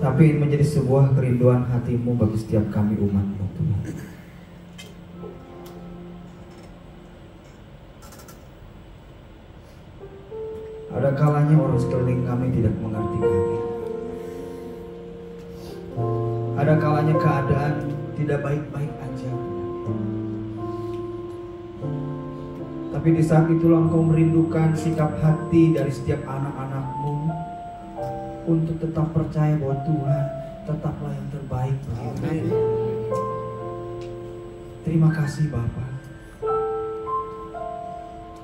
tapi ini menjadi sebuah kerinduan hatimu bagi setiap kami umat-Mu, Tuhan. Ada kalanya orang sekeliling kami tidak mengerti kami. Ada kalanya keadaan tidak baik-baik aja. Tapi di saat itulah Engkau merindukan sikap hati dari setiap anak-anak-Mu untuk tetap percaya bahwa Tuhan tetaplah yang terbaik bagi kami. Terima kasih Bapa.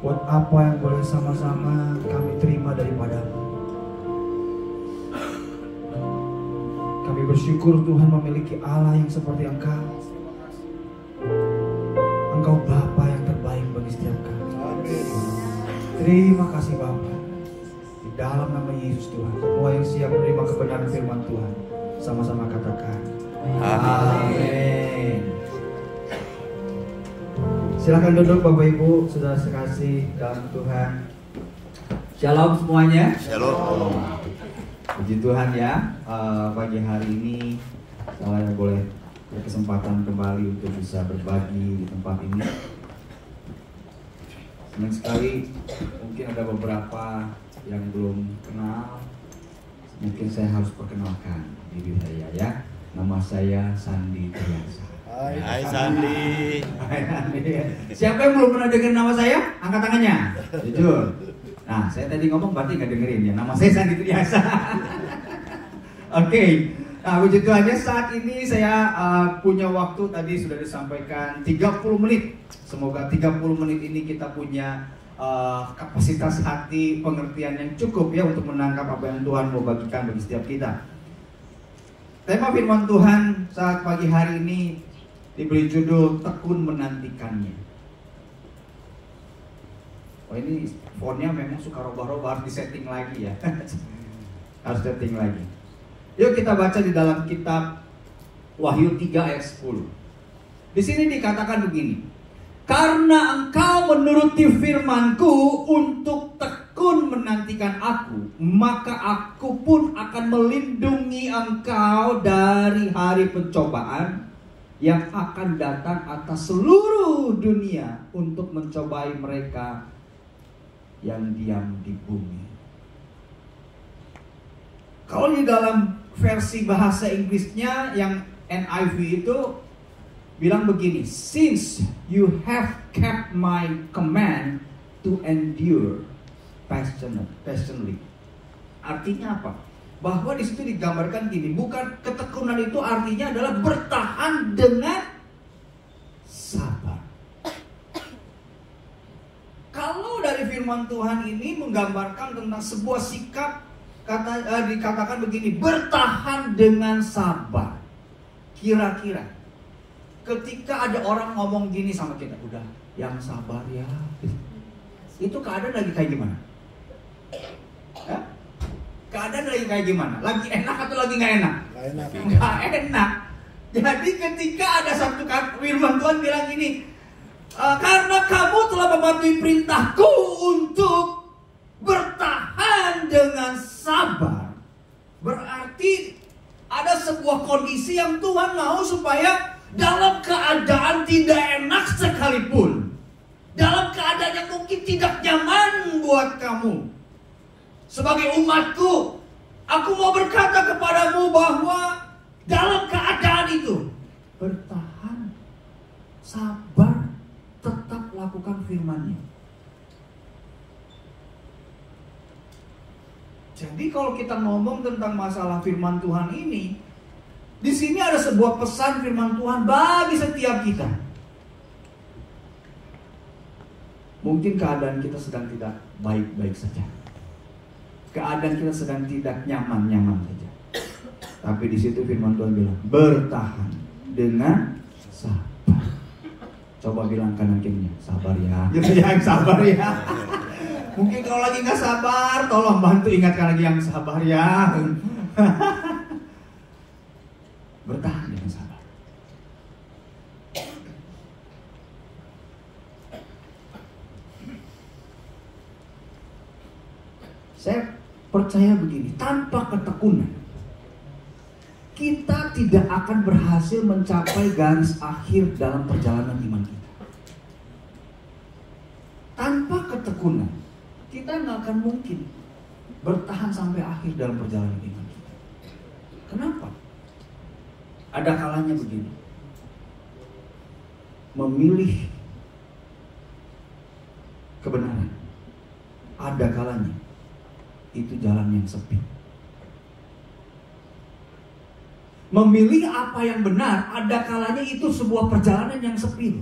Buat apa yang boleh sama-sama kami terima daripada-Mu. Kami bersyukur Tuhan memiliki Allah yang seperti Engkau. Engkau Bapa yang terbaik bagi setiap kami. Terima kasih Bapa. Di dalam nama Yesus Tuhan, semua yang siap menerima kebenaran firman Tuhan, sama-sama katakan amin. Silakan duduk Bapak Ibu, saudara sekasih dalam Tuhan. Shalom semuanya. Shalom. Puji Tuhan ya, pagi hari ini saya boleh berkesempatan kembali untuk bisa berbagi di tempat ini. Senang sekali, mungkin ada beberapa yang belum kenal. Mungkin saya harus perkenalkan diri saya ya. Nama saya Sandi Triasa. Hai Sandi. Hai Sandi. Siapa yang belum pernah dengar nama saya? Angkat tangannya. Jujur. Nah, saya tadi ngomong berarti nggak dengerin ya. Nama saya Sandi Triasa. Oke. Nah, puji Tuhan ya, saat ini saya punya waktu tadi sudah disampaikan 30 menit. Semoga 30 menit ini kita punya kapasitas hati, pengertian yang cukup ya untuk menangkap apa yang Tuhan mau bagikan bagi setiap kita. Tema firman Tuhan saat pagi hari ini diberi judul tekun menantikannya. Oh, ini fontnya memang suka robah-robah, harus disetting lagi ya. Harus setting lagi. Yuk kita baca di dalam kitab Wahyu 3 ayat 10. Di sini dikatakan begini. Karena engkau menuruti firman-Ku untuk tekun menantikan Aku, maka Aku pun akan melindungi engkau dari hari pencobaan yang akan datang atas seluruh dunia untuk mencobai mereka yang diam di bumi. Kalau di dalam versi bahasa Inggrisnya yang NIV itu bilang begini, since you have kept my command to endure passionately. Artinya apa? Bahwa di situ digambarkan gini, bukan ketekunan itu artinya adalah bertahan dengan sabar. Kalau dari firman Tuhan ini menggambarkan tentang sebuah sikap, dikatakan begini, bertahan dengan sabar. Kira-kira ketika ada orang ngomong gini sama kita, udah yang sabar ya, itu keadaan lagi kayak gimana? Hah? Keadaan lagi kayak gimana? Lagi enak atau lagi nggak enak? Nggak enak. Jadi ketika ada satu firman Tuhan bilang gini, karena kamu telah mematuhi perintahku untuk bertahan dengan sabar, berarti ada sebuah kondisi yang Tuhan mau supaya dalam keadaan tidak enak sekalipun, dalam keadaan yang mungkin tidak nyaman buat kamu, sebagai umatku, aku mau berkata kepadamu bahwa dalam keadaan itu bertahan, sabar, tetap lakukan firman-Nya. Jadi kalau kita ngomong tentang masalah firman Tuhan ini, di sini ada sebuah pesan firman Tuhan bagi setiap kita. Mungkin keadaan kita sedang tidak baik-baik saja. Keadaan kita sedang tidak nyaman-nyaman saja. Tapi di situ firman Tuhan bilang, bertahan dengan sabar. Coba bilang kanan kirinya, sabar ya. Yang sabar ya. Mungkin kalau lagi nggak sabar, tolong bantu ingatkan lagi yang sabar ya. Bertahan dengan sabar. Saya percaya begini, tanpa ketekunan kita tidak akan berhasil mencapai garis akhir dalam perjalanan iman kita. Tanpa ketekunan, kita nggak akan mungkin bertahan sampai akhir dalam perjalanan iman kita. Kenapa? Ada kalanya begini. Memilih kebenaran, ada kalanya itu jalan yang sepi. Memilih apa yang benar, ada kalanya itu sebuah perjalanan yang sepi.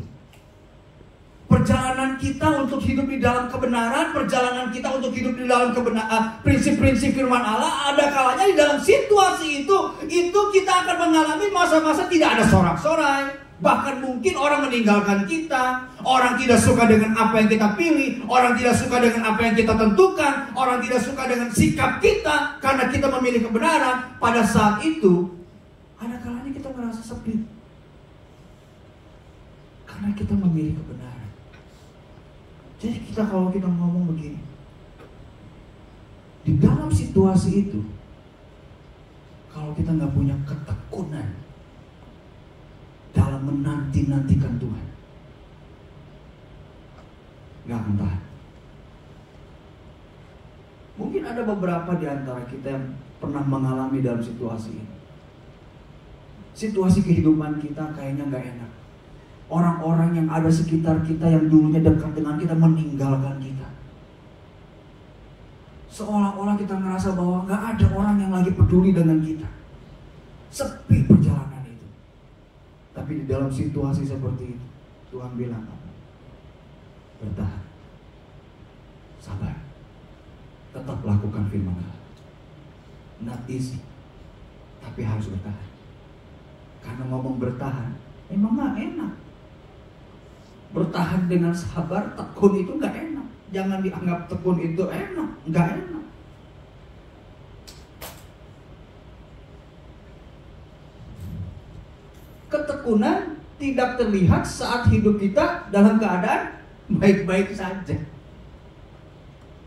Perjalanan kita untuk hidup di dalam kebenaran, perjalanan kita untuk hidup di dalam kebenaran, prinsip-prinsip firman Allah, ada kalanya di dalam situasi itu kita akan mengalami masa-masa tidak ada sorak-sorai. Bahkan mungkin orang meninggalkan kita, orang tidak suka dengan apa yang kita pilih, orang tidak suka dengan apa yang kita tentukan, orang tidak suka dengan sikap kita karena kita memilih kebenaran. Pada saat itu, ada kalanya kita merasa sepi karena kita memilih kebenaran. Jadi kalau kita ngomong begini, di dalam situasi itu, kalau kita nggak punya ketekunan dalam menanti-nantikan Tuhan, nggak akan tahan. Mungkin ada beberapa di antara kita yang pernah mengalami dalam situasi ini. Situasi kehidupan kita kayaknya nggak enak. Orang-orang yang ada sekitar kita yang dulunya dekat dengan kita meninggalkan kita. Seolah-olah kita merasa bahwa nggak ada orang yang lagi peduli dengan kita. Sepi perjalanan itu. Tapi di dalam situasi seperti itu, Tuhan bilang apa? Bertahan, sabar, tetap lakukan firman Allah. Not easy, tapi harus bertahan. Karena ngomong bertahan, emang gak enak. Bertahan dengan sabar, tekun itu gak enak. Jangan dianggap tekun itu enak, gak enak. Ketekunan tidak terlihat saat hidup kita dalam keadaan baik-baik saja.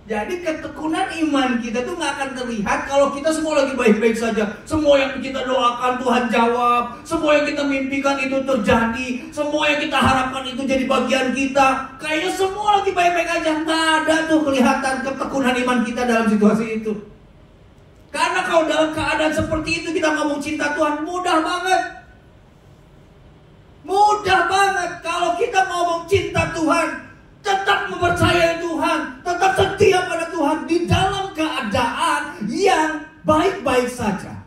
Jadi ketekunan iman kita tuh gak akan terlihat kalau kita semua lagi baik-baik saja. Semua yang kita doakan Tuhan jawab. Semua yang kita mimpikan itu terjadi. Semua yang kita harapkan itu jadi bagian kita. Kayaknya semua lagi baik-baik aja. Gak ada tuh kelihatan ketekunan iman kita dalam situasi itu. Karena kalau dalam keadaan seperti itu kita ngomong cinta Tuhan, mudah banget. Mudah banget kalau kita ngomong cinta Tuhan, tetap mempercayai Tuhan, tetap setia pada Tuhan di dalam keadaan yang baik-baik saja.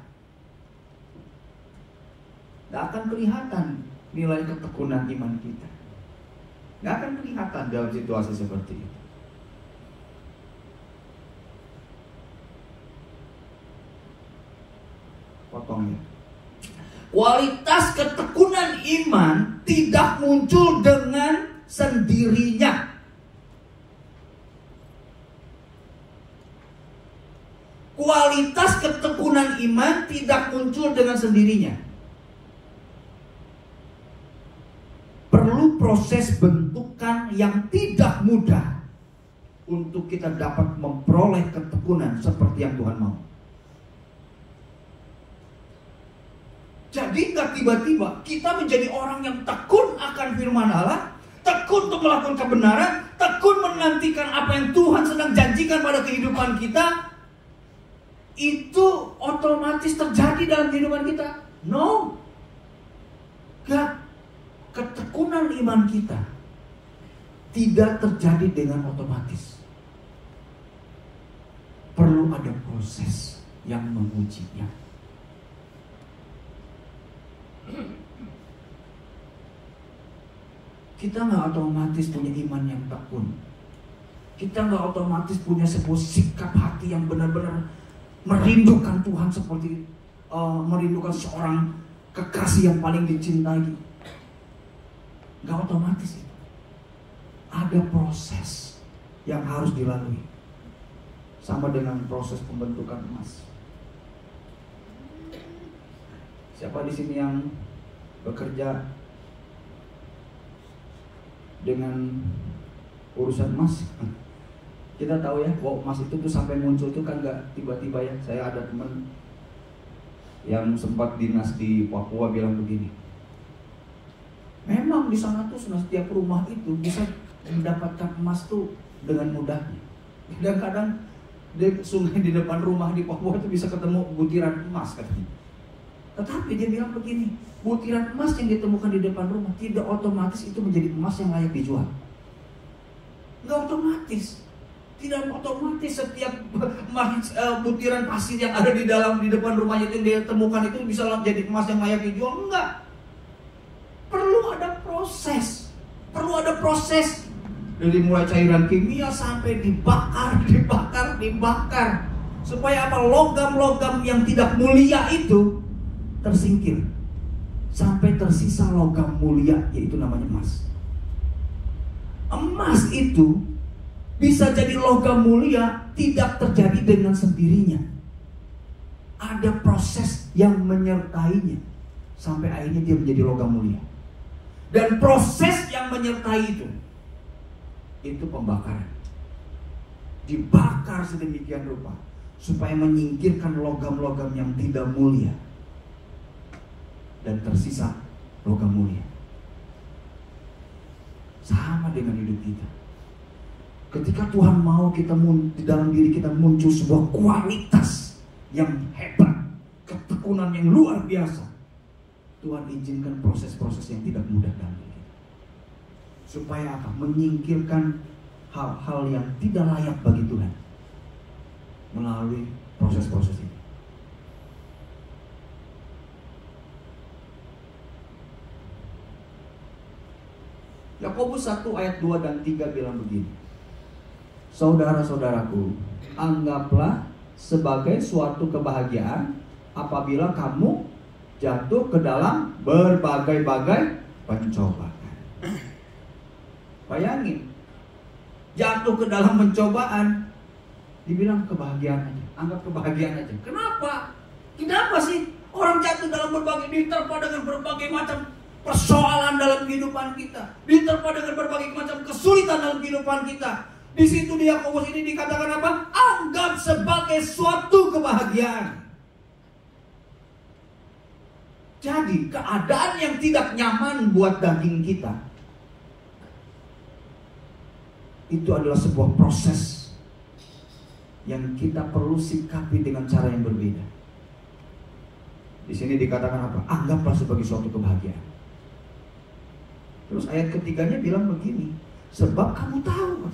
Tidak akan kelihatan nilai ketekunan iman kita. Tidak akan kelihatan dalam situasi seperti itu. Potong ya. Kualitas ketekunan iman tidak muncul dengan sendirinya. Kualitas ketekunan iman tidak muncul dengan sendirinya. Perlu proses bentukan yang tidak mudah untuk kita dapat memperoleh ketekunan seperti yang Tuhan mau. Jadi gak tiba-tiba kita menjadi orang yang tekun akan firman Allah, tekun untuk melakukan kebenaran, tekun menantikan apa yang Tuhan sedang janjikan pada kehidupan kita, itu otomatis terjadi dalam kehidupan kita. No. Gak. Ketekunan iman kita tidak terjadi dengan otomatis. Perlu ada proses yang mengujinya. Kita nggak otomatis punya iman yang tekun. Kita nggak otomatis punya sebuah sikap hati yang benar-benar merindukan Tuhan seperti merindukan seorang kekasih yang paling dicintai. Nggak otomatis itu. Ada proses yang harus dilalui. Sama dengan proses pembentukan emas. Siapa di sini yang bekerja dengan urusan emas? Kita tahu ya, emas itu tuh sampai muncul tuh kan nggak tiba-tiba ya. Saya ada teman yang sempat dinas di Papua bilang begini, memang di sana tuh setiap rumah itu bisa mendapatkan emas tuh dengan mudahnya. Kadang-kadang di sungai di depan rumah di Papua itu bisa ketemu butiran emas katanya. Tetapi dia bilang begini, butiran emas yang ditemukan di depan rumah tidak otomatis itu menjadi emas yang layak dijual. Nggak otomatis. Tidak otomatis setiap butiran pasir yang ada di depan rumahnya itu yang dia temukan itu bisa jadi emas yang layak dijual. Enggak. Perlu ada proses. Dari mulai cairan kimia sampai dibakar. Supaya apa? Logam-logam yang tidak mulia itu tersingkir. Sampai tersisa logam mulia, yaitu namanya emas. Emas itu bisa jadi logam mulia tidak terjadi dengan sendirinya. Ada proses yang menyertainya sampai akhirnya dia menjadi logam mulia. Dan proses yang menyertai itu pembakaran. Dibakar sedemikian rupa supaya menyingkirkan logam-logam yang tidak mulia dan tersisa logam mulia. Sama dengan hidup kita. Ketika Tuhan mau kita di dalam diri kita muncul sebuah kualitas yang hebat, ketekunan yang luar biasa, Tuhan izinkan proses-proses yang tidak mudah dalam diri kita. Supaya apa? Menyingkirkan hal-hal yang tidak layak bagi Tuhan melalui proses-proses ini. Yakobus 1 ayat 2 dan 3 bilang begini, saudara-saudaraku, anggaplah sebagai suatu kebahagiaan apabila kamu jatuh ke dalam berbagai-bagai pencobaan. Bayangin, jatuh ke dalam pencobaan, dibilang kebahagiaan aja, anggap kebahagiaan aja. Kenapa sih orang jatuh dalam diterpa dengan berbagai macam persoalan dalam kehidupan kita, diterpa dengan berbagai macam kesulitan dalam kehidupan kita? Di situ di Yakobus ini dikatakan apa? Anggap sebagai suatu kebahagiaan. Jadi keadaan yang tidak nyaman buat daging kita itu adalah sebuah proses yang kita perlu sikapi dengan cara yang berbeda. Di sini dikatakan apa? Anggaplah sebagai suatu kebahagiaan. Terus ayat ketiganya bilang begini, sebab kamu tahu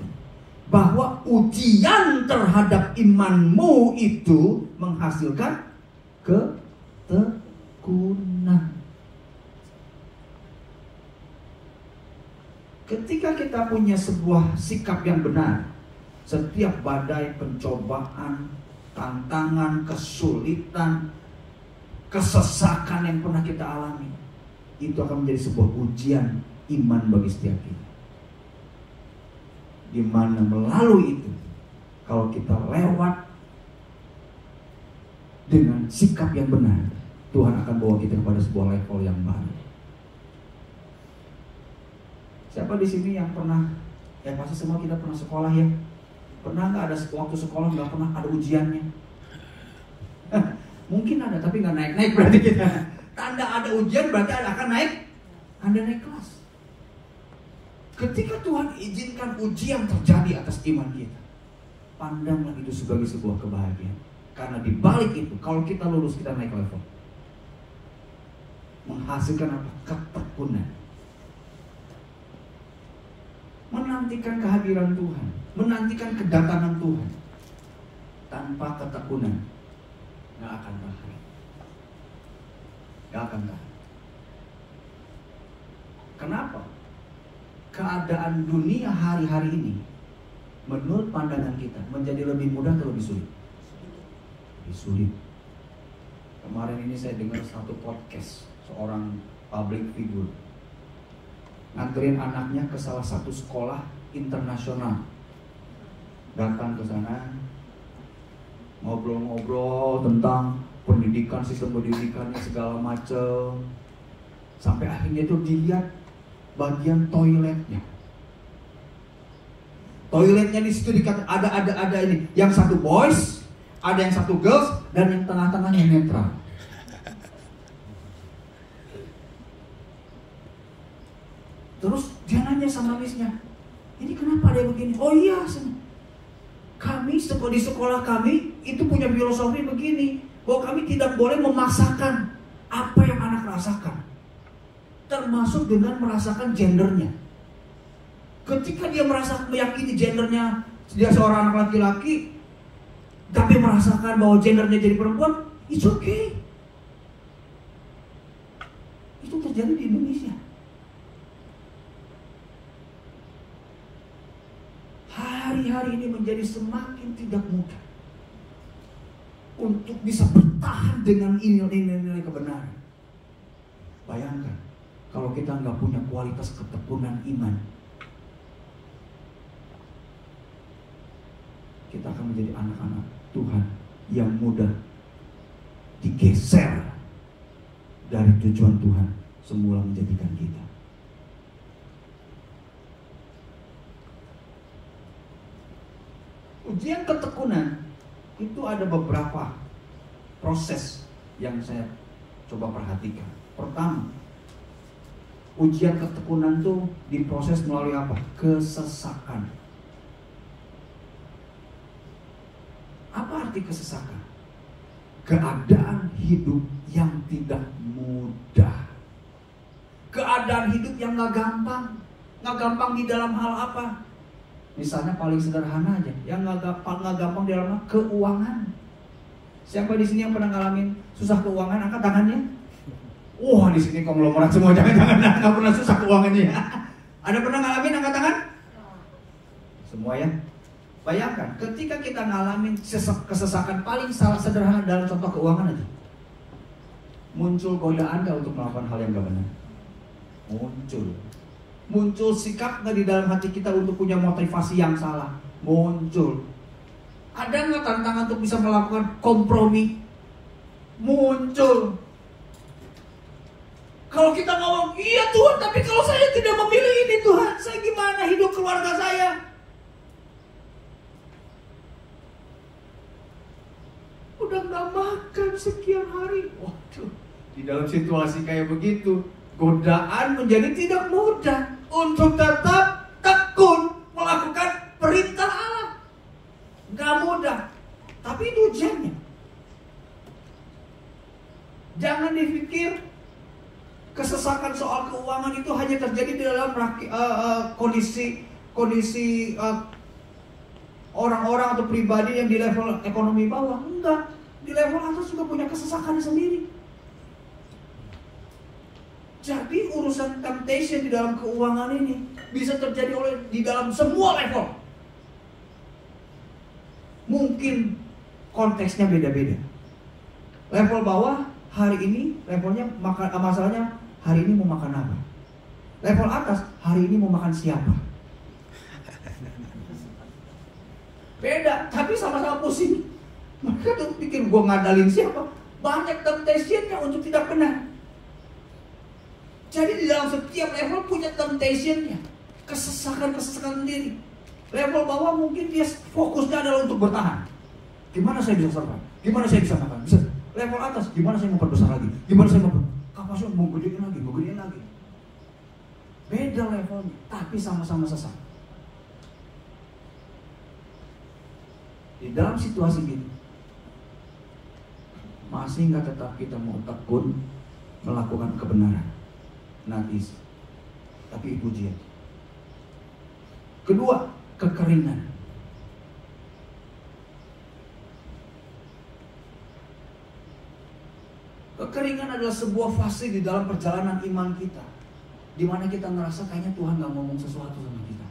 bahwa ujian terhadap imanmu itu menghasilkan ketekunan. Ketika kita punya sebuah sikap yang benar, setiap badai, pencobaan, tantangan, kesulitan, kesesakan yang pernah kita alami, itu akan menjadi sebuah ujian iman bagi setiap kita. Di mana melalui itu, kalau kita lewat dengan sikap yang benar, Tuhan akan bawa kita kepada sebuah level yang baru. Siapa di sini yang pernah, ya pasti semua kita pernah sekolah ya. Pernah nggak ada waktu sekolah nggak pernah ada ujiannya? Mungkin ada, tapi nggak naik-naik berarti kita. Tanda ada ujian berarti akan naik, Anda naik kelas. Ketika Tuhan izinkan ujian terjadi atas iman kita, pandanglah itu sebagai sebuah kebahagiaan. Karena di balik itu, kalau kita lulus, kita naik level. Menghasilkan apa? Ketekunan. Menantikan kehadiran Tuhan, menantikan kedatangan Tuhan. Tanpa ketekunan, gak akan tahan. Gak akan tahan. Kenapa? Keadaan dunia hari-hari ini menurut pandangan kita menjadi lebih mudah atau lebih sulit? Lebih sulit. Kemarin ini saya dengar satu podcast seorang public figure nganterin anaknya ke salah satu sekolah internasional. Datang ke sana, ngobrol-ngobrol tentang pendidikan, sistem pendidikannya segala macam. Sampai akhirnya itu dilihat bagian toiletnya. Toiletnya di situ dikatakan ada ini, yang satu boys, ada yang satu girls, dan yang tengah-tengahnya netral. gadisnya, ini kenapa dia begini? Oh iya, kami di sekolah kami itu punya filosofi begini, bahwa kami tidak boleh memaksakan apa yang anak rasakan, termasuk dengan merasakan gendernya. Ketika dia meyakini gendernya dia seorang anak laki-laki, tapi merasakan bahwa gendernya jadi perempuan, it's okay. Itu terjadi di Indonesia. Hari-hari ini menjadi semakin tidak mudah untuk bisa bertahan dengan nilai-nilai kebenaran. Bayangkan kalau kita nggak punya kualitas ketekunan iman, kita akan menjadi anak-anak Tuhan yang mudah digeser dari tujuan Tuhan semula menjadikan kita. Ujian ketekunan itu ada beberapa proses yang saya coba perhatikan. Pertama, ujian ketekunan itu diproses melalui apa? Kesesakan. Apa arti kesesakan? Keadaan hidup yang tidak mudah. Keadaan hidup yang gak gampang. Gak gampang di dalam hal apa? Misalnya paling sederhana aja, yang gak gampang di dalam keuangan. Siapa di sini yang pernah ngalamin susah keuangan? Angkat tangannya. Wah, di sini konglomerat semua, jangan-jangan nggak pernah susah keuangannya. Ada pernah ngalamin? Angkat tangan. Semua ya. Bayangkan, ketika kita ngalamin kesesakan paling sederhana dalam contoh keuangan aja, muncul godaan gak untuk melakukan hal yang gak benar? Muncul sikap gak di dalam hati kita untuk punya motivasi yang salah? Muncul. Ada gak tantangan untuk bisa melakukan kompromi? Muncul. Kalau kita ngomong, iya Tuhan, tapi kalau saya tidak memilih ini Tuhan, saya gimana hidup keluarga saya? Udah gak makan sekian hari. Waduh, di dalam situasi kayak begitu, godaan menjadi tidak mudah untuk tetap tekun melakukan perintah Allah. Gak mudah, tapi itu ujiannya. Jangan dipikir kesesakan soal keuangan itu hanya terjadi di dalam kondisi orang-orang atau pribadi yang di level ekonomi bawah. Enggak, di level atas juga punya kesesakan sendiri. Jadi urusan temptation di dalam keuangan ini bisa terjadi di dalam semua level. Mungkin konteksnya beda-beda. Level bawah hari ini levelnya masalahnya hari ini mau makan apa. Level atas hari ini mau makan siapa. Beda, tapi sama-sama pusing. Mereka tuh pikir gue ngadalin siapa. Banyak temptation-nya untuk tidak benar. Jadi di dalam setiap level punya temptation-nya, kesesakan sendiri. Level bawah mungkin dia fokusnya adalah untuk bertahan. Gimana saya bisa survive? Gimana saya bisa makan? Bisa. Level atas, gimana saya mau perbesar lagi? Gimana saya mau kapasitas mau gedein lagi? Beda levelnya, tapi sama-sama sesak. Di dalam situasi gitu, masih nggak tetap kita mau tekun melakukan kebenaran? Nanti, tapi itu ujian. Kedua, kekeringan. Kekeringan adalah sebuah fase di dalam perjalanan iman kita, di mana kita ngerasa kayaknya Tuhan nggak ngomong sesuatu sama kita.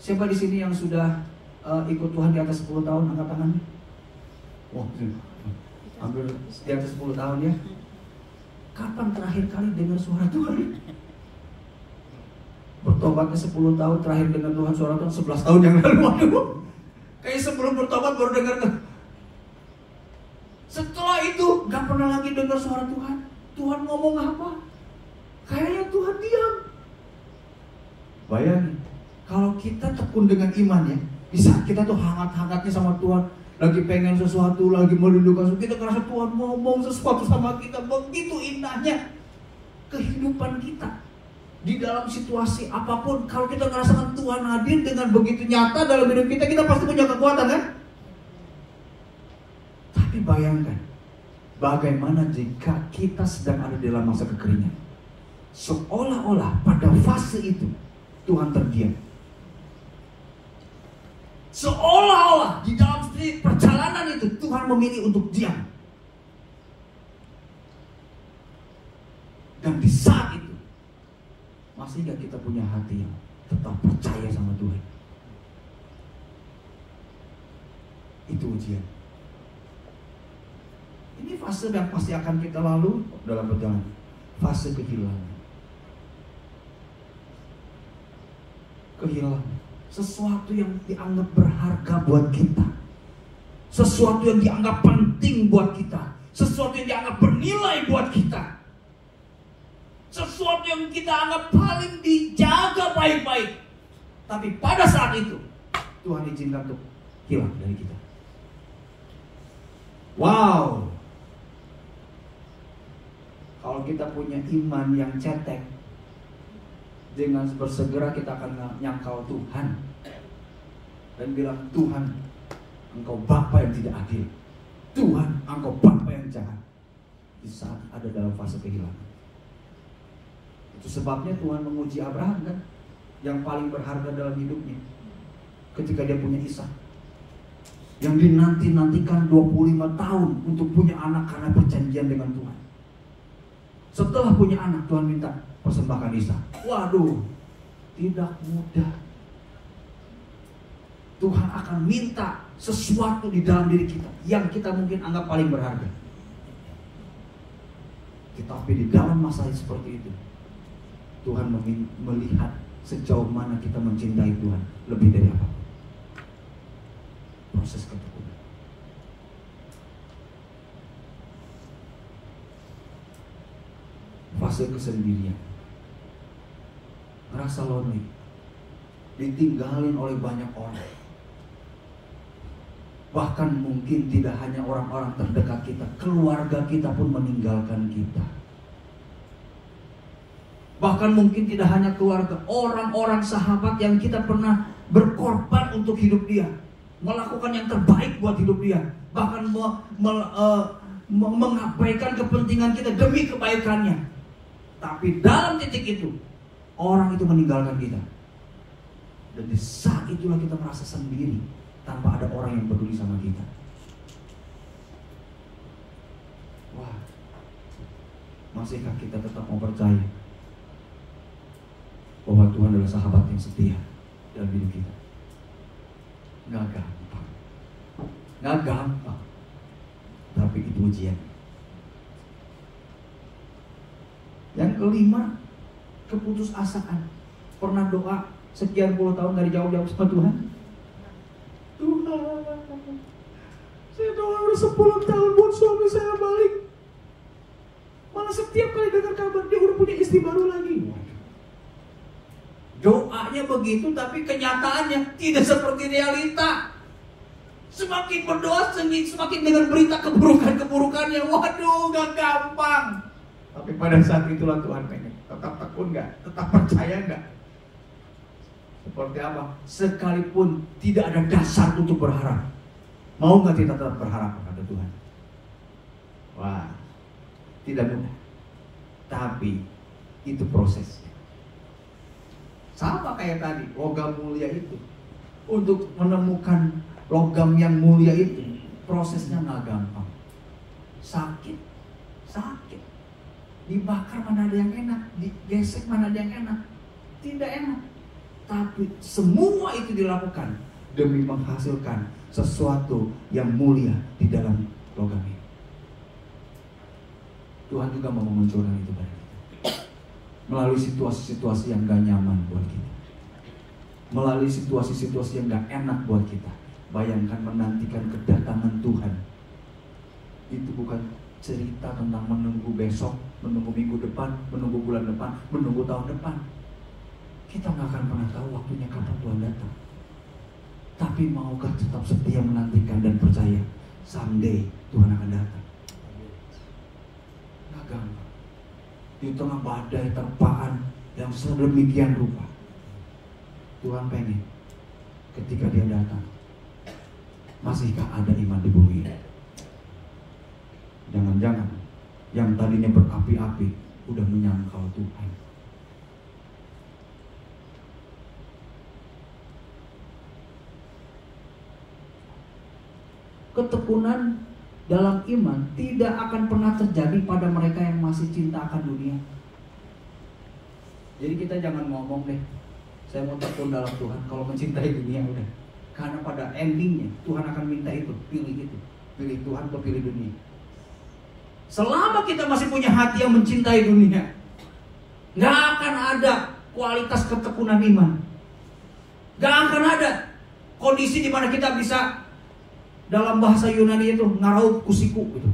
Siapa di sini yang sudah ikut Tuhan di atas 10 tahun? Angkat tangannya. Wah, hampir di atas 10 tahun ya. Kapan terakhir kali dengar suara Tuhan? Bertobatnya 10 tahun, terakhir dengar Tuhan suara Tuhan 11 tahun yang lalu. Waduh, kayak sebelum bertobat baru dengar. Setelah itu gak pernah lagi dengar suara Tuhan. Tuhan ngomong apa? Kayaknya Tuhan diam. Bayangin, kalau kita tekun dengan iman ya, bisa kita tuh hangat-hangatnya sama Tuhan, lagi pengen sesuatu, lagi merindukan sesuatu, kita ngerasa Tuhan ngomong sesuatu sama kita. Begitu indahnya kehidupan kita. Di dalam situasi apapun, kalau kita merasakan Tuhan hadir dengan begitu nyata dalam hidup kita, kita pasti punya kekuatan kan? Tapi bayangkan, bagaimana jika kita sedang ada dalam masa kekeringan? Seolah-olah pada fase itu Tuhan terdiam. Seolah-olah di dalam perjalanan itu Tuhan memilih untuk diam. Dan di saat itu, masih gak kita punya hati yang tetap percaya sama Tuhan? Itu ujian. Ini fase yang pasti akan kita lalui dalam perjalanan. Fase kehilangan. Kehilangan sesuatu yang dianggap berharga buat kita, sesuatu yang dianggap penting buat kita, sesuatu yang dianggap bernilai buat kita, sesuatu yang kita anggap paling dijaga baik-baik. Tapi pada saat itu Tuhan izinkan untuk hilang dari kita. Wow. Kalau kita punya iman yang cetek, dengan bersegera kita akan nyangkau Tuhan dan bilang, Tuhan, Engkau Bapa yang tidak adil, Tuhan, Engkau Bapa yang jahat. Di saat ada dalam fase kehilangan. Itu sebabnya Tuhan menguji Abraham kan, yang paling berharga dalam hidupnya, ketika dia punya Ishak, yang dinanti-nantikan 25 tahun untuk punya anak karena perjanjian dengan Tuhan. Setelah punya anak, Tuhan minta persembahkan Ishak. Waduh, tidak mudah. Tuhan akan minta sesuatu di dalam diri kita yang kita mungkin anggap paling berharga. Tetapi di dalam masa seperti itu, Tuhan melihat sejauh mana kita mencintai Tuhan lebih dari apa. Proses ketekunan. Fase kesendirian. Merasa lonely, ditinggalin oleh banyak orang. Bahkan mungkin tidak hanya orang-orang terdekat kita, keluarga kita pun meninggalkan kita. Bahkan mungkin tidak hanya keluarga, orang-orang sahabat yang kita pernah berkorban untuk hidup dia, melakukan yang terbaik buat hidup dia, bahkan mengabaikan kepentingan kita demi kebaikannya. Tapi dalam titik itu, orang itu meninggalkan kita. Dan di saat itulah kita merasa sendiri, tanpa ada orang yang peduli sama kita. Wah, masihkah kita tetap mau percaya bahwa Tuhan adalah sahabat yang setia dalam hidup kita? Gak gampang. Gak gampang. Tapi itu ujian. Yang kelima, keputusasaan. Pernah doa sekian puluh tahun dari jauh-jauh sama Tuhan? Tuhan, saya doa udah 10 tahun buat suami saya balik. Malah setiap kali dengar kabar dia udah punya istri baru lagi. Doanya begitu, tapi kenyataannya tidak seperti realita. Semakin berdoa, semakin dengar berita keburukan-keburukannya. Waduh, gak gampang. Tapi pada saat itulah Tuhan pengen, tetap tekun gak? Tetap percaya gak? Seperti apa? Sekalipun tidak ada dasar untuk berharap, mau gak kita tetap berharap kepada Tuhan? Wah, tidak mudah. Tapi itu prosesnya. Sama kayak tadi, logam mulia itu. Untuk menemukan logam yang mulia itu, prosesnya gak gampang. Sakit. Dibakar mana ada yang enak, digesek mana ada yang enak. Tidak enak. Tapi semua itu dilakukan demi menghasilkan sesuatu yang mulia di dalam logam ini. Tuhan juga mau memunculkan itu pada kita. Melalui situasi-situasi yang gak nyaman buat kita. Melalui situasi-situasi yang gak enak buat kita. Bayangkan menantikan kedatangan Tuhan. Itu bukan cerita tentang menunggu besok, menunggu minggu depan, menunggu bulan depan, menunggu tahun depan. Kita gak akan pernah tahu waktunya kapan Tuhan datang. Tapi maukah tetap setia menantikan dan percaya someday Tuhan akan datang? Gak gampang. Di tengah badai, terpaan, yang sedemikian rupa. Tuhan pengen ketika dia datang, masihkah ada iman di bumi ini? Jangan-jangan yang tadinya berapi-api udah menyangkal Tuhan. Ketekunan dalam iman tidak akan pernah terjadi pada mereka yang masih cinta akan dunia. Jadi kita jangan ngomong deh, saya mau tekun dalam Tuhan kalau mencintai dunia udah. Karena pada endingnya Tuhan akan minta itu, pilih itu, pilih Tuhan atau pilih dunia. Selama kita masih punya hati yang mencintai dunia, gak akan ada kualitas ketekunan iman. Gak akan ada kondisi di mana kita bisa, dalam bahasa Yunani itu ngaraup kusiku gitu.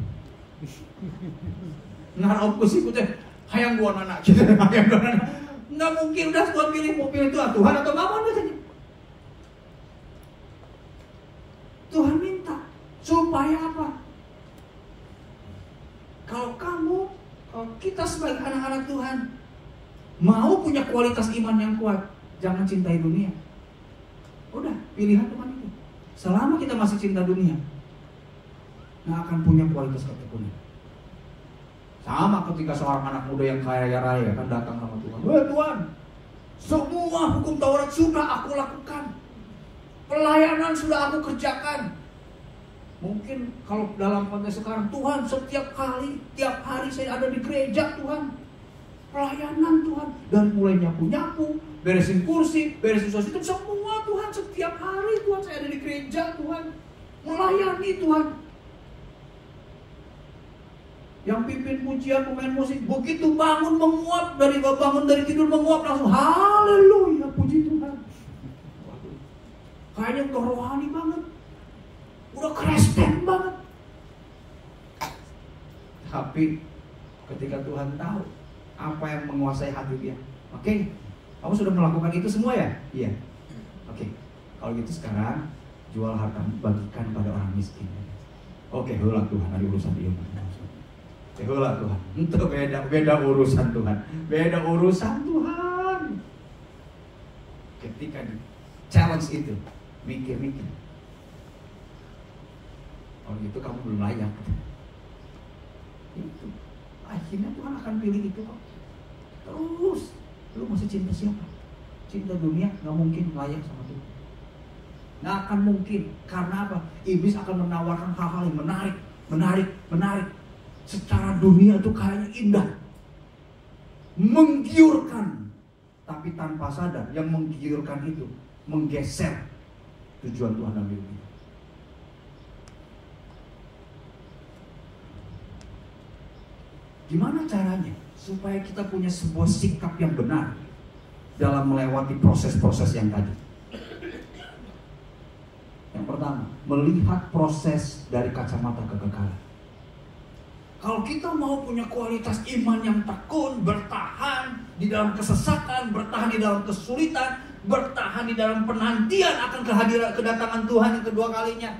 Ngaraup kusiku teh hayang gua anak gitu, hayang gua anak. Nggak mungkin, udah gua pilih, mau pilih Tuhan atau mamon katanya. Tuhan minta supaya apa? Kalau kita sebagai anak-anak Tuhan mau punya kualitas iman yang kuat, jangan cintai dunia. Udah, pilihan Tuhan itu. Selama kita masih cinta dunia, nggak akan punya kualitas ketekunan. Sama ketika seorang anak muda yang kaya raya kan datang sama Tuhan. Tuhan, semua hukum Taurat sudah aku lakukan, pelayanan sudah aku kerjakan. Mungkin kalau dalam konteks sekarang, Tuhan setiap tiap hari saya ada di gereja Tuhan, pelayanan Tuhan, dan mulai nyapu-nyapu, beresin kursi, beresin sosial, semua Tuhan, setiap hari Tuhan saya ada di gereja Tuhan, melayani Tuhan. Yang pimpin pujian, pemain musik, begitu bangun menguap, bangun dari tidur menguap langsung haleluya, puji Tuhan. Kayaknya udah rohani banget, udah Kristen banget. Tapi ketika Tuhan tahu apa yang menguasai hati dia, oke, kamu sudah melakukan itu semua ya? Iya. Oke, kalau gitu sekarang jual harta bagikan pada orang miskin. Oke, heula Tuhan, ada urusan dia. Heula Tuhan, itu beda urusan Tuhan, beda urusan Tuhan. Ketika di challenge itu, mikir-mikir, kalau gitu kamu belum layak. Itu akhirnya Tuhan akan pilih itu kok. Terus, lu masih cinta siapa? Cinta dunia nggak mungkin layak sama Tuhan. Nggak akan mungkin. Karena apa? Iblis akan menawarkan hal-hal yang menarik. Secara dunia itu kayaknya indah, menggiurkan, tapi tanpa sadar yang menggiurkan itu menggeser tujuan Tuhan dalam hidup kita. Gimana caranya supaya kita punya sebuah sikap yang benar dalam melewati proses-proses yang tadi? Yang pertama, melihat proses dari kacamata kekekalan. Kalau kita mau punya kualitas iman yang tekun, bertahan di dalam kesesakan, bertahan di dalam kesulitan, bertahan di dalam penantian akan kedatangan Tuhan yang kedua kalinya,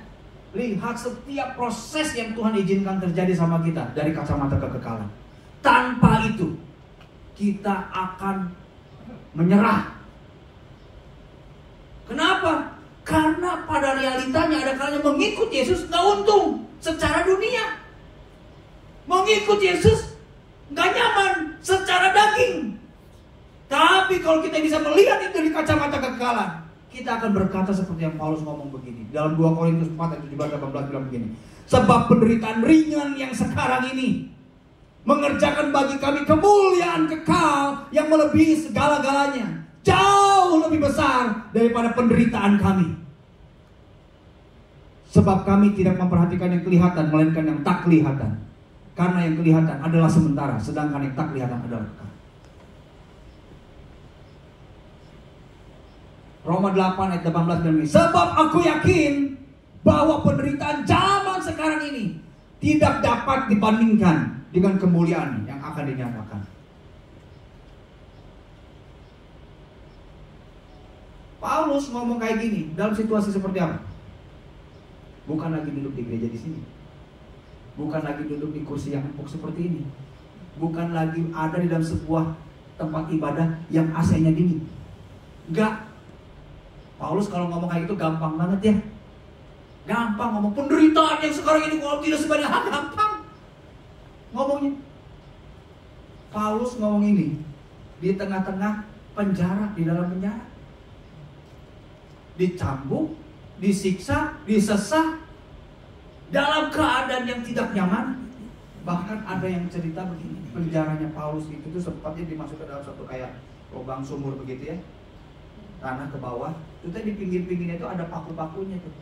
lihat setiap proses yang Tuhan izinkan terjadi sama kita dari kacamata kekekalan. Tanpa itu, kita akan menyerah. Kenapa? Karena pada realitanya ada kalanya mengikut Yesus nggak untung secara dunia. Mengikut Yesus nggak nyaman secara daging. Tapi kalau kita bisa melihat itu di kacamata kekekalan, kita akan berkata seperti yang Paulus ngomong begini. Dalam 2 Korintus 4 ayat 17-18 bilang begini. Sebab penderitaan ringan yang sekarang ini mengerjakan bagi kami kemuliaan kekal yang melebihi segala-galanya. Jauh lebih besar daripada penderitaan kami. Sebab kami tidak memperhatikan yang kelihatan, melainkan yang tak kelihatan. Karena yang kelihatan adalah sementara, sedangkan yang tak kelihatan adalah kekal. Roma 8 ayat 18 bilang ini. Sebab aku yakin bahwa penderitaan zaman sekarang ini tidak dapat dibandingkan dengan kemuliaan yang akan dinyatakan. Paulus ngomong kayak gini dalam situasi seperti apa? Bukan lagi duduk di gereja di sini. Bukan lagi duduk di kursi yang empuk seperti ini. Bukan lagi ada di dalam sebuah tempat ibadah yang AC-nya dingin. Enggak. Paulus kalau ngomong kayak gitu gampang banget ya. Gampang ngomong penderitaan yang sekarang ini kalau tidak sebanyak gampang ngomongnya. Paulus ngomong ini di tengah-tengah penjara, di dalam penjara. Dicambuk, disiksa, disesah, dalam keadaan yang tidak nyaman. Bahkan ada yang cerita begini, penjaranya Paulus itu tuh sempatnya dimasukkan dalam satu kayak lubang sumur begitu ya, tanah ke bawah. Itu di pinggir-pinggirnya itu ada paku-pakunya tuh.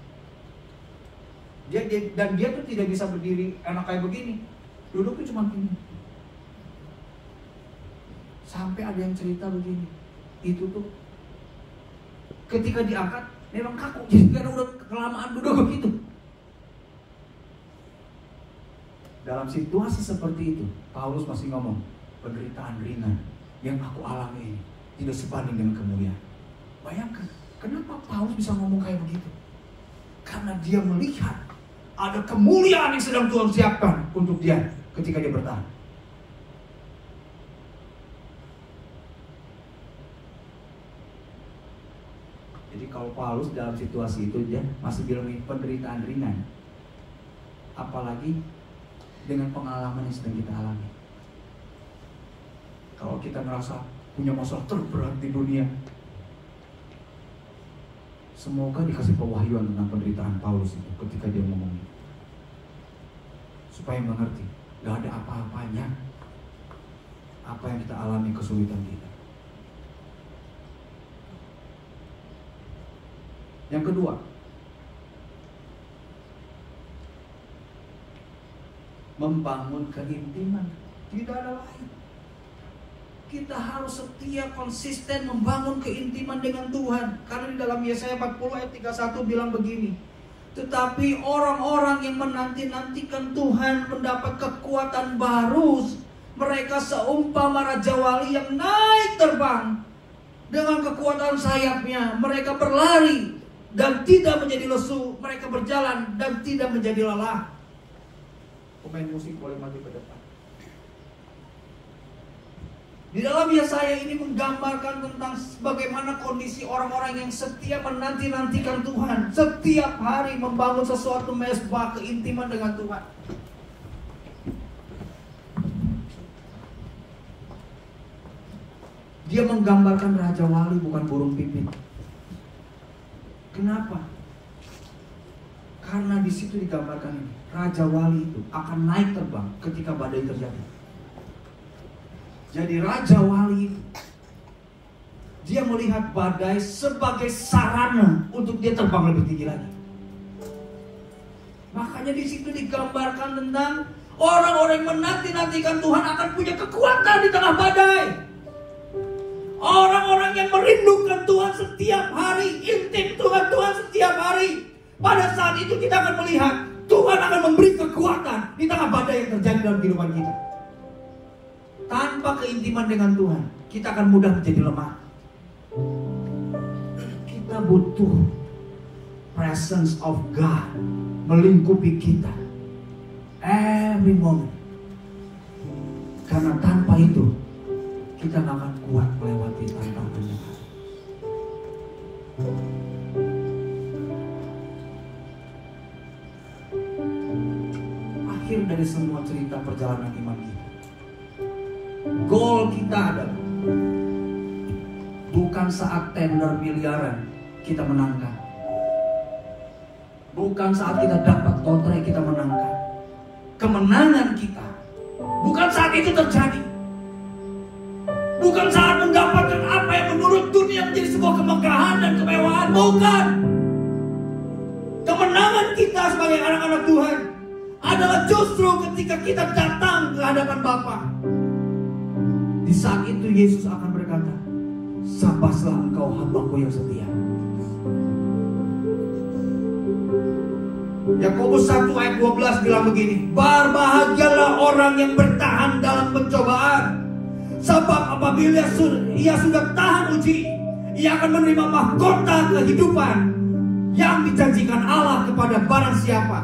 Dan dia tuh tidak bisa berdiri enak kayak begini, duduknya cuma gini. Sampai ada yang cerita begini, itu tuh ketika diangkat memang kaku, jadi karena udah kelamaan duduk begitu. Dalam situasi seperti itu, Paulus masih ngomong, penderitaan ringan yang aku alami ini tidak sebanding dengan kemuliaan. Bayangkan, kenapa Paulus bisa ngomong kayak begitu? Karena dia melihat ada kemuliaan yang sedang Tuhan siapkan untuk dia ketika dia bertahan. Jadi kalau Paulus dalam situasi itu dia masih bilang penderitaan ringan, apalagi dengan pengalaman yang sedang kita alami. Kalau kita merasa punya masalah terberat di dunia, semoga dikasih pewahyuan tentang penderitaan Paulus itu ketika dia ngomong, supaya mengerti gak ada apa-apanya apa yang kita alami, kesulitan kita. Yang kedua, membangun keintiman. Tidak ada lain. Kita harus setia, konsisten membangun keintiman dengan Tuhan. Karena di dalam Yesaya 40 ayat 31 bilang begini, tetapi orang-orang yang menanti-nantikan Tuhan mendapat kekuatan baru. Mereka seumpama raja wali yang naik terbang. Dengan kekuatan sayapnya mereka berlari dan tidak menjadi lesu, mereka berjalan dan tidak menjadi lelah. Pemain musik boleh maju ke depan. Di dalam Yesaya ini menggambarkan tentang bagaimana kondisi orang-orang yang setia menanti-nantikan Tuhan, setiap hari membangun sesuatu mesbah keintiman dengan Tuhan. Dia menggambarkan raja wali, bukan burung pipit. Kenapa? Karena di situ digambarkan ini, raja wali itu akan naik terbang ketika badai terjadi. Jadi raja wali itu, dia melihat badai sebagai sarana untuk dia terbang lebih tinggi lagi. Makanya di situ digambarkan tentang orang-orang yang menanti-nantikan Tuhan akan punya kekuatan di tengah badai. Orang-orang yang merindukan Tuhan setiap hari, intim Tuhan setiap hari. Pada saat itu kita akan melihat Tuhan akan memberi kekuatan di tengah badai yang terjadi dalam kehidupan kita. Tanpa keintiman dengan Tuhan, kita akan mudah menjadi lemah. Kita butuh presence of God melingkupi kita every moment. Karena tanpa itu kita gak akan kuat melewati tantangan yang ada. Akhir dari semua cerita perjalanan iman kita, goal kita adalah bukan saat tender miliaran kita menangkan, bukan saat kita dapat kontrak kita menangkan. Kemenangan kita bukan saat itu terjadi, bukan saat mendapatkan apa yang menurut dunia menjadi sebuah kemegahan dan kemewahan. Bukan. Kemenangan kita sebagai anak-anak Tuhan adalah justru ketika kita datang ke hadapan Bapa. Di saat itu Yesus akan berkata, "Sabaslah engkau hambaku yang setia." Yakobus 1 ayat 12 bilang begini, "Berbahagialah orang yang bertahan dalam pencobaan. Sebab apabila ia sudah tahan uji, ia akan menerima mahkota kehidupan yang dijanjikan Allah kepada barang siapa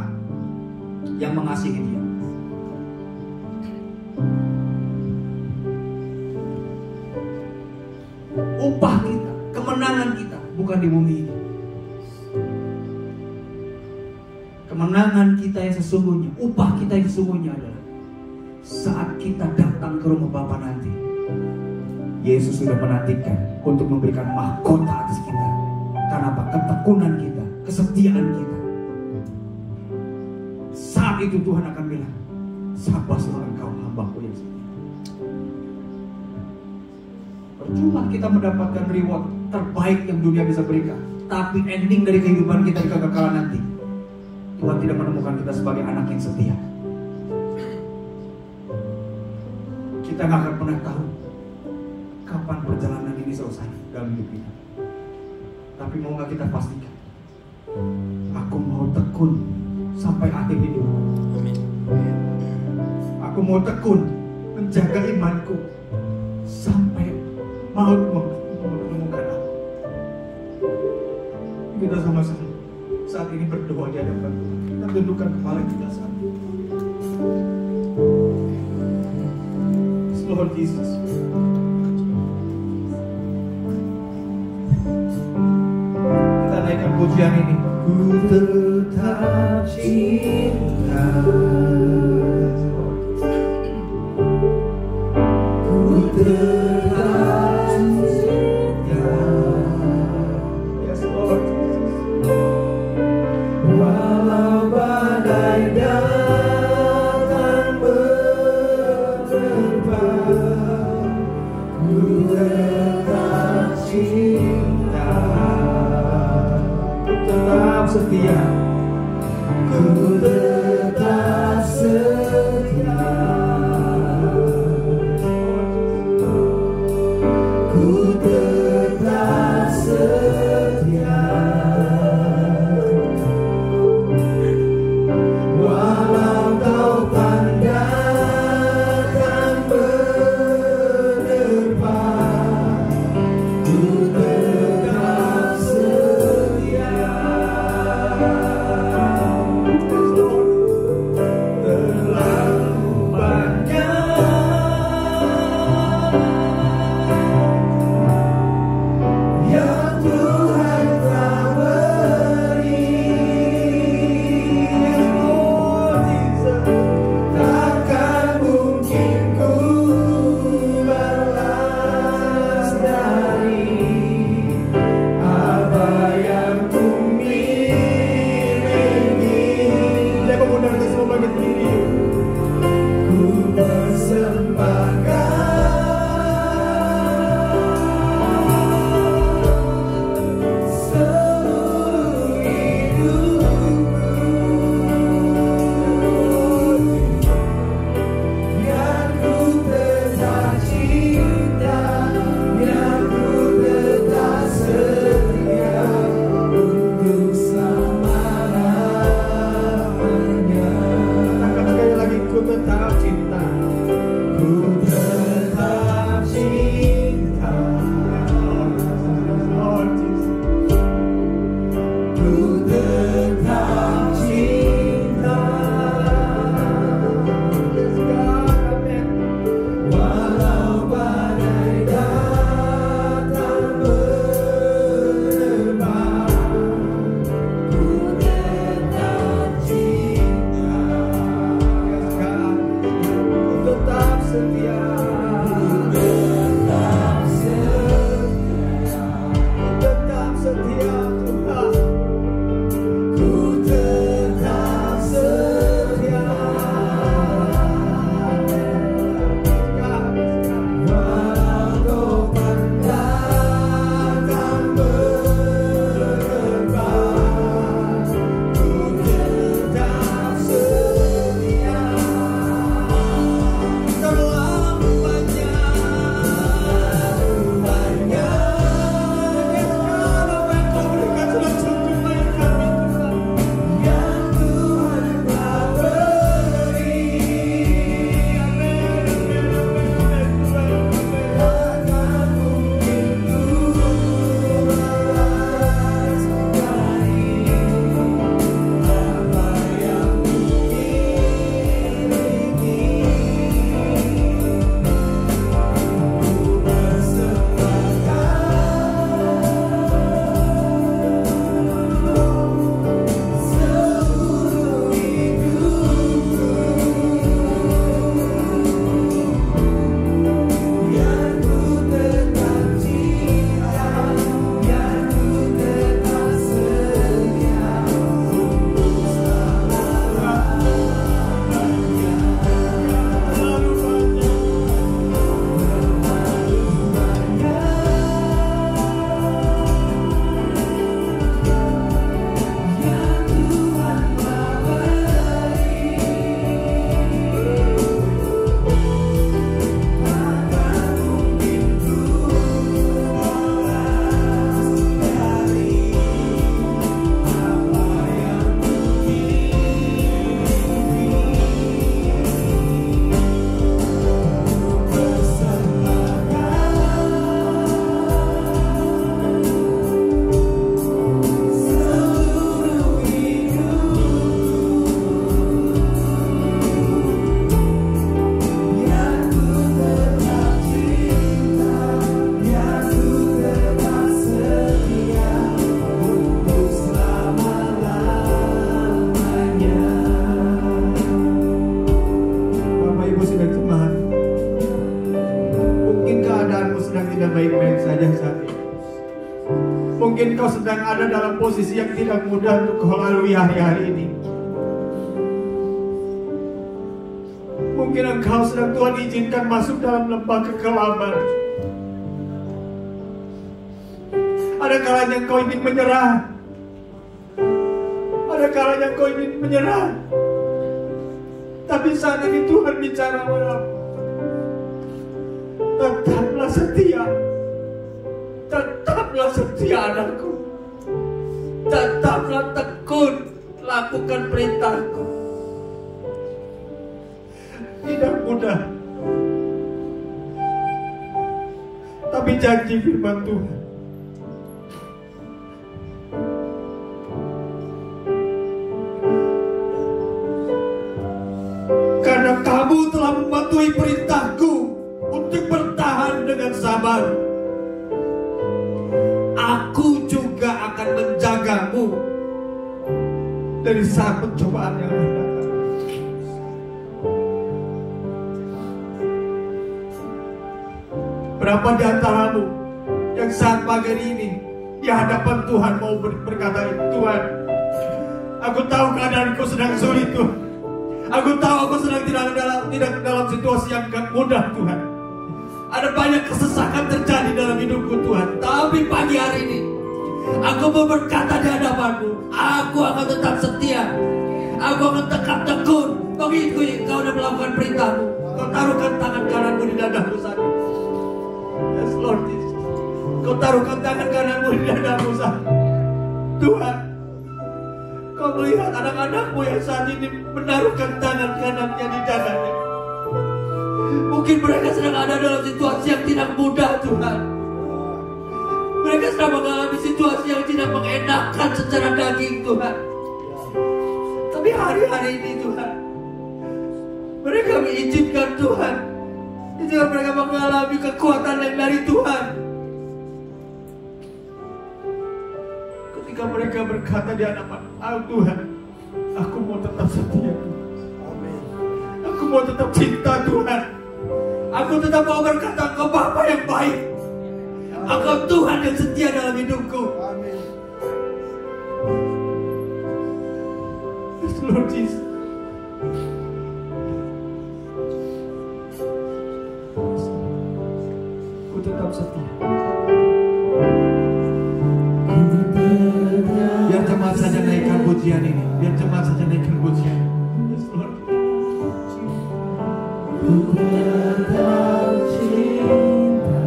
yang mengasihi Dia." lakukan di bumi ini. Kemenangan kita yang sesungguhnya, upah kita yang sesungguhnya adalah saat kita datang ke rumah Bapa nanti. Yesus sudah menantikan untuk memberikan mahkota atas kita. Karena apa? Ketekunan kita, kesetiaan kita. Saat itu Tuhan akan bilang, "Sabaslah engkau hambaku yang setia." Percuma kita mendapatkan reward terbaik yang dunia bisa berikan, tapi ending dari kehidupan kita di kekekalan nanti, Tuhan tidak menemukan kita sebagai anak yang setia. Kita gak akan pernah tahu kapan perjalanan ini selesai dalam hidup kita. Tapi mau gak kita pastikan, aku mau tekun sampai akhir hidup. Aku mau tekun menjaga imanku sampai maut menemukan aku. Kita sama-sama saat ini berdoa di hadapan Tuhan. Kita tundukkan kepala kita saat ini. Lord Jesus. Kita naikkan pujian ini. Ku tetap cinta. Ku tetap cinta. Yes, Lord. Walau badai datang berterbangan, ku tetap cinta. Ku tetap setia. Ku tetap setia. Ku tetap setia. Walau kau pandangkan berdepan, ku tetap setia. Terlalu banyak yang Tuhan telah beri. Takkan mungkin ku balas dari apa yang ku miliki. Saya mengundang kita semua bangkit berdiri. Ku persembahkan seluruh hidupku, biar ku tetap cinta, biar ku tetap setia untuk selama-lamanya. Katakan sekali lagi, ku tetap cinta. Ku tetap cinta. Lord Jesus. Ku tetap cinta. Yes, God, amen. Walau badai datang berdepan, ku tetap cinta. Yes, God, ku tetap setia. Ku tetap setia. Ku tetap setia, Tuhan. Ku tetap setia. Walau kau pandangkan berdepan, ku tetap setia. Terlalu Mungkin kau sedang ada dalam posisi yang tidak mudah untuk kau lalui hari-hari ini. Mungkin engkau sedang Tuhan izinkan masuk dalam lembah kekelaman. Ada kalanya engkau ingin menyerah. Ada kalanya engkau ingin menyerah. Tapi saat ini Tuhan bicara padamu. Tetaplah setia. Tetaplah setia anakku. Tetaplah tekun lakukan perintahku. Tidak mudah, tapi janji firman Tuhan. Karena kamu telah mematuhi perintahku untuk bertahan dengan sabar, aku juga akan menjagamu dari saat pencobaan yang akan datang. Berapa di antaramu yang saat pagi ini di hadapan Tuhan mau berkata, Tuhan, aku tahu keadaanku sedang sulit Tuhan. Aku tahu aku sedang tidak dalam situasi yang gak mudah Tuhan. Ada banyak kesesakan terjadi dalam hidupku Tuhan. Tapi pagi hari ini aku mau berkata di hadapanmu, aku akan tetap setia. Aku akan tetap tekun mengikuti kau dan melakukan perintahmu. Kau taruhkan tangan kananmu di dadamu saat ini. Yes Lord Jesus. Kau taruhkan tangan kananmu di dadamu saat ini. Tuhan, kau melihat anak-anakmu yang saat ini menaruhkan tangan kanannya di dadanya. Mungkin mereka sedang ada dalam situasi yang tidak mudah Tuhan. Mereka sedang mengalami situasi yang tidak mengenakan secara daging Tuhan. Tapi hari-hari ini Tuhan, mereka mengizinkan Tuhan, izinkan mereka mengalami kekuatan yang dari Tuhan. Ketika mereka berkata di hadapan Tuhan, aku mau tetap setia Tuhan. Aku mau tetap cinta Tuhan. Aku tetap mau berkata, Engkau Bapa yang baik. Engkau Tuhan yang setia dalam hidupku. Yes, Lord Jesus. Aku tetap setia. Biar jemaat saja naikkan pujian ini. Biar jemaat saja naikkan pujian. Yes, Lord. Ku tetap cinta.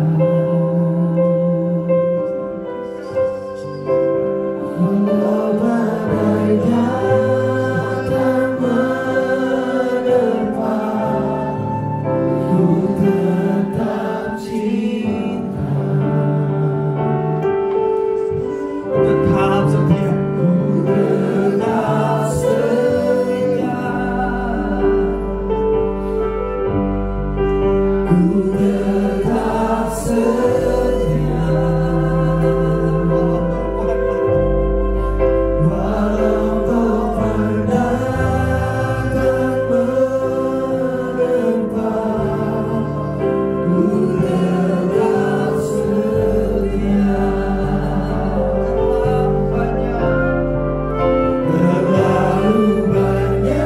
Walau badai datang menerpa, ku tetap cinta. Ku tetap setia. Ku tetap setia. Ku tetap setia. Walau topan datang menerpa, ku tetap setia. Terlalu banyak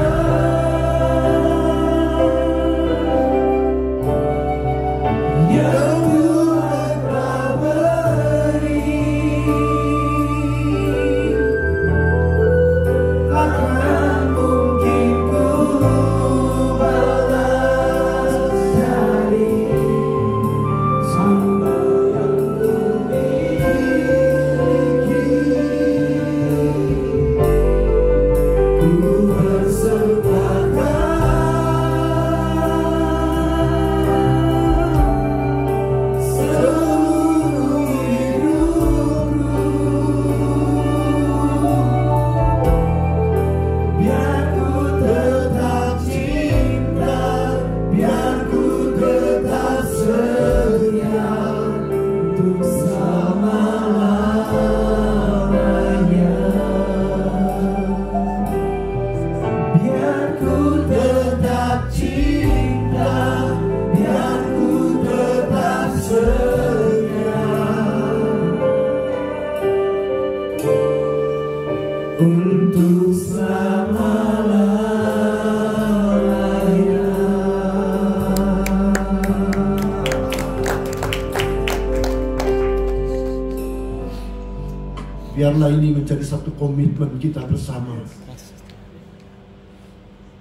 Biarlah ini menjadi satu komitmen kita bersama.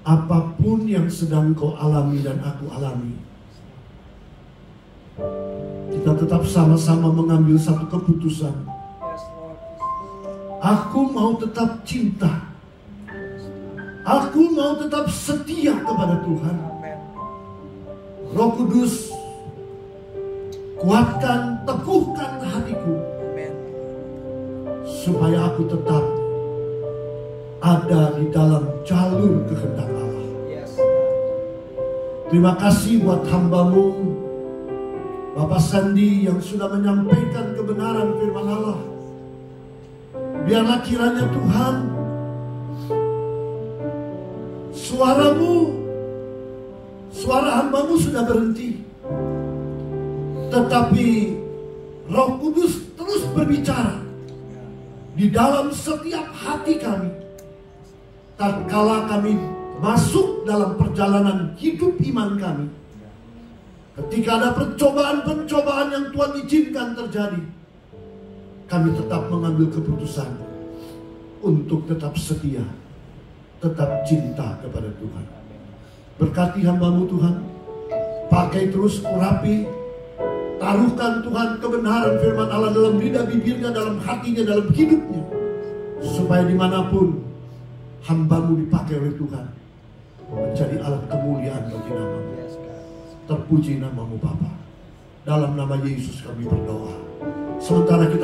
Apapun yang sedang kau alami dan aku alami, kita tetap sama-sama mengambil satu keputusan. Aku mau tetap cinta. Aku mau tetap setia kepada Tuhan. Roh Kudus, kuatkan, teguhkan hatiku, supaya aku tetap ada di dalam jalur kehendak Allah. Terima kasih buat hamba-Mu, Bapak Sandi, yang sudah menyampaikan kebenaran firman Allah. Biarlah kiranya Tuhan, suara-Mu, suara hamba-Mu sudah berhenti, tetapi Roh Kudus terus berbicara di dalam setiap hati kami. Tatkala kami masuk dalam perjalanan hidup iman kami, ketika ada percobaan-percobaan yang Tuhan izinkan terjadi, kami tetap mengambil keputusan untuk tetap setia, tetap cinta kepada Tuhan. Berkati hamba-Mu Tuhan, pakai terus, urapi, taruhkan Tuhan kebenaran firman Allah dalam lidah bibirnya, dalam hatinya, dalam hidupnya, supaya dimanapun hamba-Mu dipakai oleh Tuhan, menjadi alat kemuliaan bagi nama-Mu. Terpuji nama-Mu Bapa. Dalam nama Yesus kami berdoa. Sementara kita